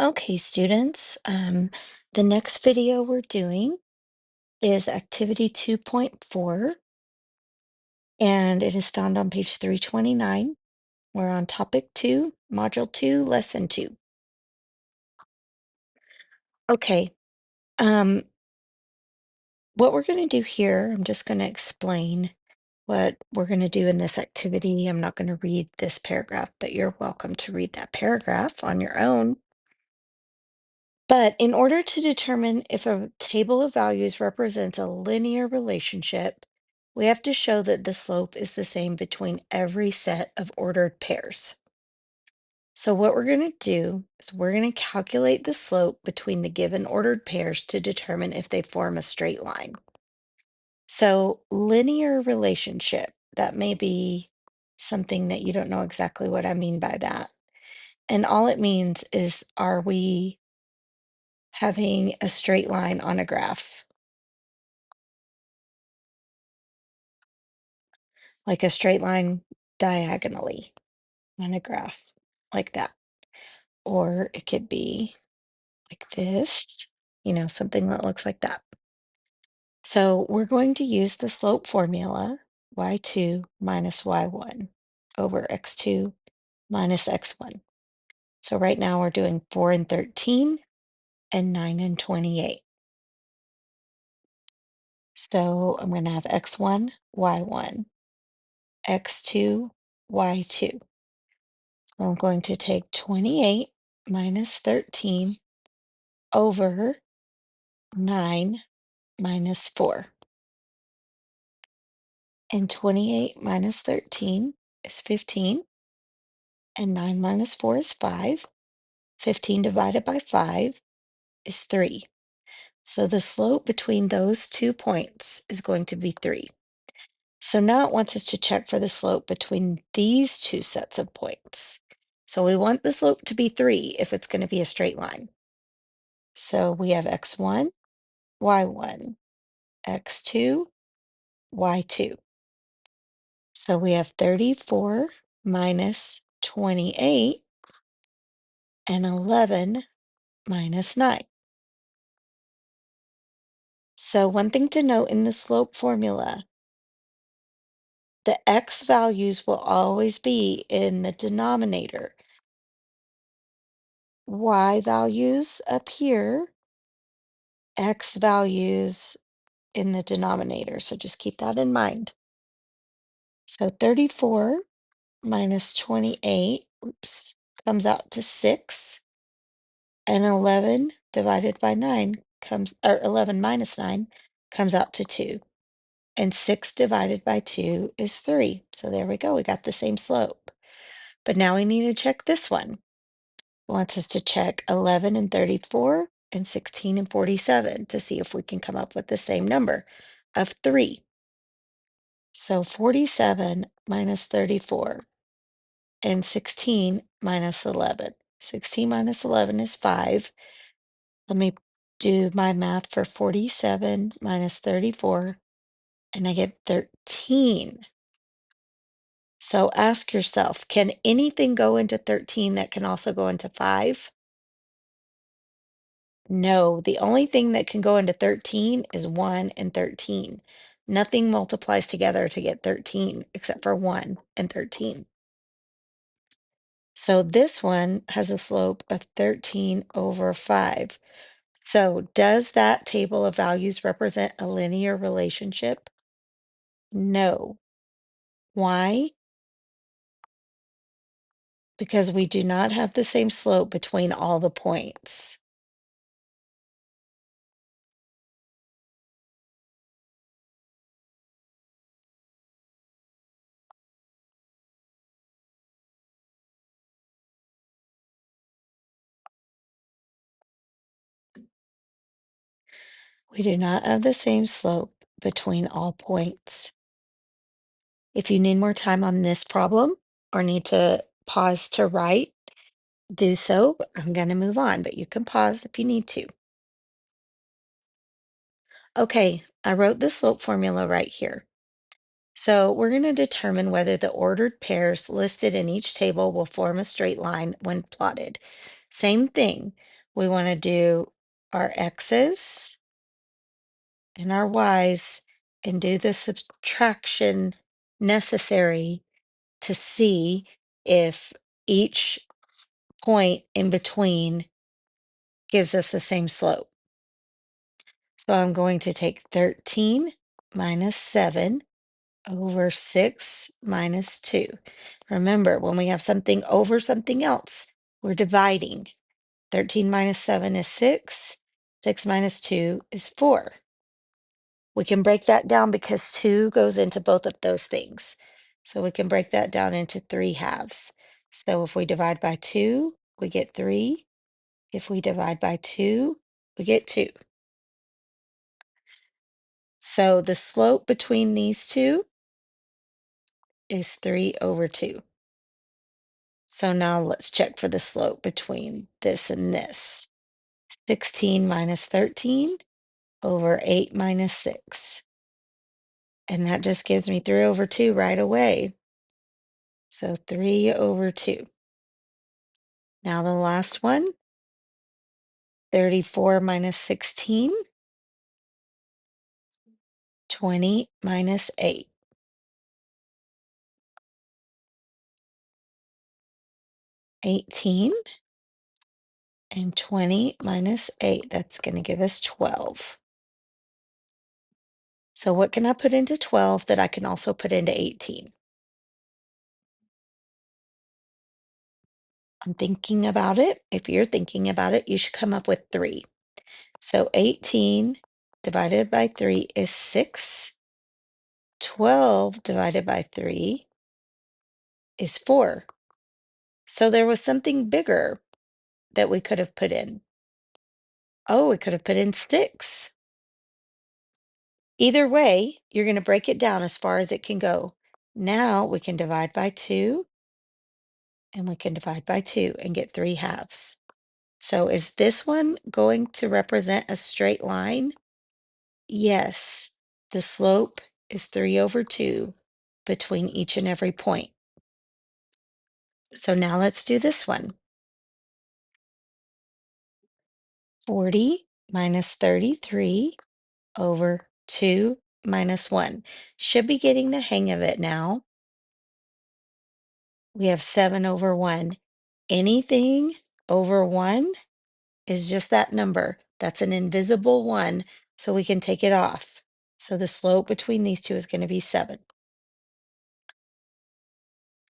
Okay, students, the next video we're doing is activity 2.4, and it is found on page 329. We're on topic 2, module 2, lesson 2. Okay, um, what we're going to do here, I'm just going to explain what we're going to do in this activity. I'm not going to read this paragraph, but you're welcome to read that paragraph on your own. But in order to determine if a table of values represents a linear relationship, we have to show that the slope is the same between every set of ordered pairs. So what we're going to do is we're going to calculate the slope between the given ordered pairs to determine if they form a straight line. So linear relationship, that may be something that you don't know exactly what I mean by that. And all it means is, are we having a straight line on a graph, like a straight line diagonally on a graph, like that. Or it could be like this, something that looks like that. So we're going to use the slope formula, y2 minus y1 over x2 minus x1. So right now we're doing 4 and 13 and 9 and 28. So I'm going to have x1, y1, x2, y2. I'm going to take 28 minus 13 over 9 minus 4. And 28 minus 13 is 15. And 9 minus 4 is 5. 15 divided by 5 is 3. So the slope between those 2 points is going to be 3. So now it wants us to check for the slope between these two sets of points. So we want the slope to be 3 if it's going to be a straight line. So we have x1, y1, x2, y2. So we have 34 minus 28 and 11 minus 9. So one thing to note in the slope formula, the x values will always be in the denominator. Y values up here, x values in the denominator. So just keep that in mind. So 34 minus 28, oops, comes out to 6. And 11 divided by 9 or 11 minus 9 comes out to 2. And 6 divided by 2 is 3. So there we go. We got the same slope. But now we need to check this one. It wants us to check 11 and 34 and 16 and 47 to see if we can come up with the same number of 3. So 47 minus 34 and 16 minus 11. 16 minus 11 is 5. Let me do my math for 47 minus 34, and I get 13. So ask yourself, can anything go into 13 that can also go into 5? No, the only thing that can go into 13 is 1 and 13. Nothing multiplies together to get 13 except for 1 and 13. So this one has a slope of 13 over 5. So does that table of values represent a linear relationship? No. Why? Because we do not have the same slope between all the points. We do not have the same slope between all points. If you need more time on this problem or need to pause to write, do so. I'm going to move on, but you can pause if you need to. Okay, I wrote the slope formula right here. So we're going to determine whether the ordered pairs listed in each table will form a straight line when plotted. Same thing. We want to do our x's and our y's and do the subtraction necessary to see if each point in between gives us the same slope. So I'm going to take 13 minus 7 over 6 minus 2. Remember, when we have something over something else, we're dividing. 13 minus 7 is 6. 6 minus 2 is 4. We can break that down because 2 goes into both of those things. So we can break that down into 3 halves. So if we divide by 2, we get 3. If we divide by 2, we get 2. So the slope between these two is 3 over 2. So now let's check for the slope between this and this. 16 minus 13 over 8 minus 6. And that just gives me 3 over 2 right away. So 3 over 2. Now the last one, 34 minus 16, 20 minus 8. 18 and 20 minus 8, that's going to give us 12. So what can I put into 12 that I can also put into 18? I'm thinking about it. If you're thinking about it, you should come up with 3. So 18 divided by 3 is 6. 12 divided by 3 is 4. So there was something bigger that we could have put in. Oh, we could have put in 6. Either way, you're going to break it down as far as it can go. Now we can divide by 2 and we can divide by 2 and get 3 halves. So is this one going to represent a straight line? Yes, the slope is 3 over 2 between each and every point. So now let's do this one. 40 minus 33 over 2 minus 1. Should be getting the hang of it now. We have 7 over 1. Anything over 1 is just that number. That's an invisible 1, so we can take it off. So the slope between these two is going to be 7.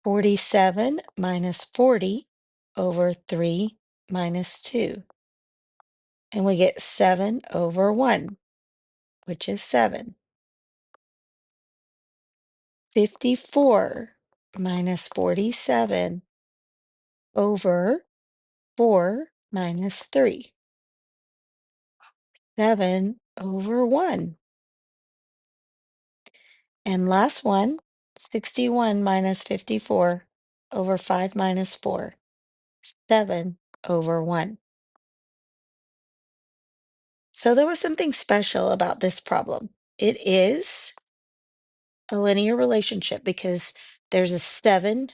47 minus 40 over 3 minus 2. And we get 7 over 1, which is 7. 54 minus 47 over 4 minus 3. 7 over 1. And last one, 61 minus 54 over 5 minus 4. 7 over 1. So there was something special about this problem. It is a linear relationship because there's a 7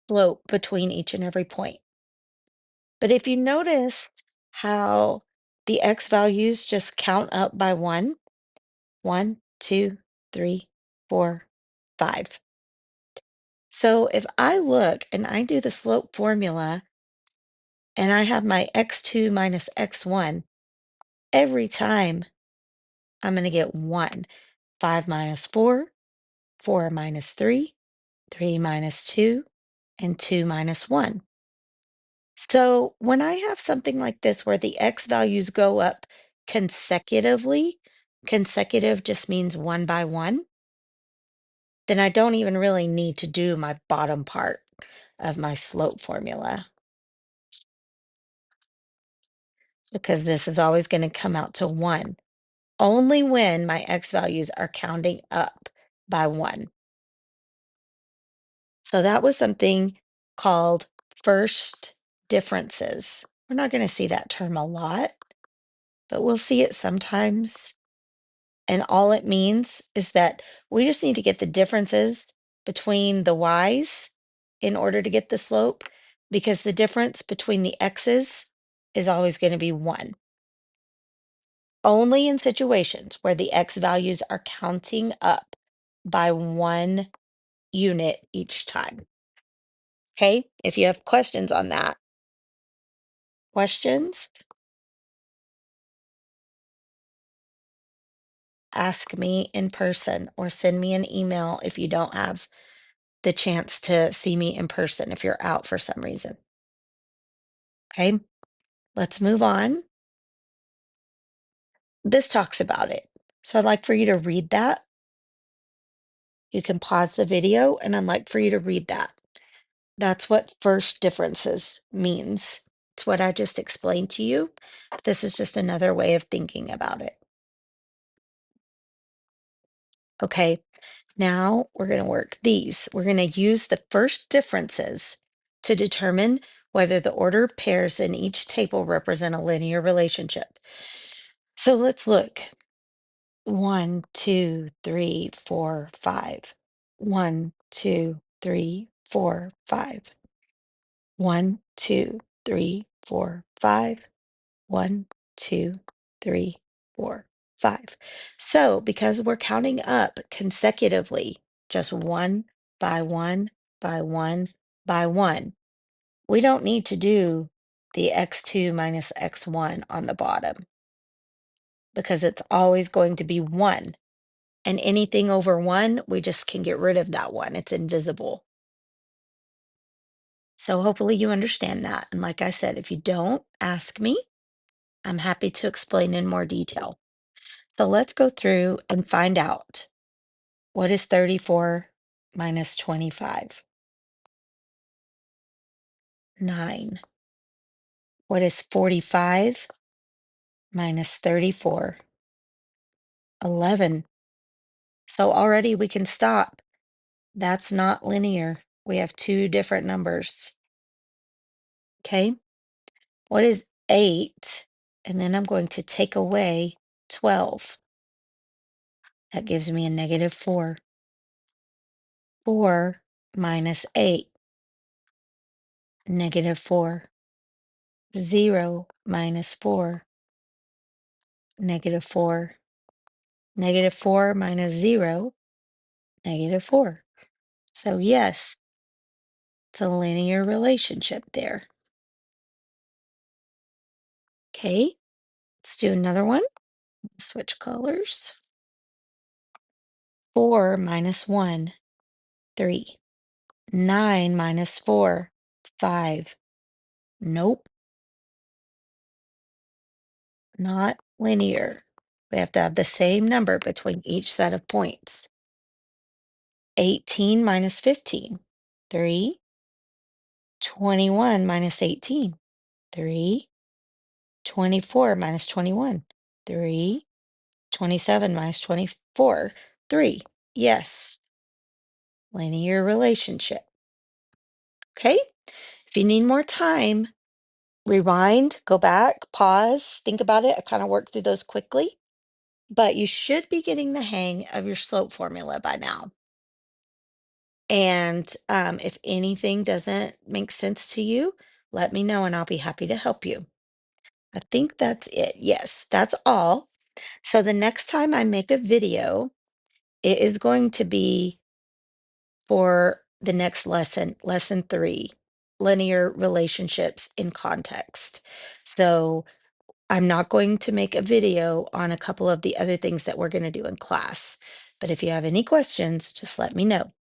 slope between each and every point. But if you notice how the x values just count up by 1, 1, 2, 3, 4, 5. So if I look and I do the slope formula and I have my x2 minus x1, every time I'm going to get 1. 5 minus 4, 4 minus 3, 3 minus 2, and 2 minus 1. So when I have something like this where the x values go up consecutively, consecutive just means 1 by 1, then I don't even really need to do my bottom part of my slope formula because this is always going to come out to 1 only when my x values are counting up by 1. So that was something called first differences. We're not going to see that term a lot, but we'll see it sometimes. And all it means is that we just need to get the differences between the y's in order to get the slope. because the difference between the x's is always going to be 1. Only in situations where the x values are counting up by 1 unit each time. Okay, if you have questions on that, questions, ask me in person or send me an email if you don't have the chance to see me in person if you're out for some reason. Okay, let's move on. This talks about it. So I'd like for you to read that. You can pause the video and I'd like for you to read that. That's what first differences means. It's what I just explained to you. This is just another way of thinking about it. Okay, now we're going to work these. We're going to use the first differences to determine whether the order of pairs in each table represent a linear relationship. So let's look. 1, 2, 3, 4, 5. 1, 2, 3, 4, 5. 1, 2, 3, 4, 5. 1, 2, 3, 4, 5. So because we're counting up consecutively, just one by one by one by one, we don't need to do the x2 minus x1 on the bottom because it's always going to be 1. And anything over 1, we just can get rid of that 1. It's invisible. So hopefully you understand that. And like I said, if you don't, ask me. I'm happy to explain in more detail. So let's go through and find out what is 34 minus 25? 9. What is 45 minus 34? 11. So already we can stop. That's not linear. We have two different numbers. Okay. What is 8? And then I'm going to take away 12. That gives me a negative 4. 4 minus 8, negative 4. 0 minus 4, negative 4. Negative 4 minus 0, negative 4. So yes, it's a linear relationship there. Okay, let's do another one. Switch colors. 4 minus 1, 3. 9 minus 4, 5. Nope, not linear. We have to have the same number between each set of points. 18 minus 15, 3. 21 minus 18, 3. 24 minus 21, 3. 27 minus 24, 3. Yes, linear relationship. Okay, if you need more time, rewind, go back, pause, think about it. I kind of worked through those quickly, but you should be getting the hang of your slope formula by now. And if anything doesn't make sense to you, let me know and I'll be happy to help you. I think that's it. Yes, that's all. So the next time I make a video, it is going to be for the next lesson, lesson 3, linear relationships in context. So I'm not going to make a video on a couple of the other things that we're going to do in class. But if you have any questions, just let me know.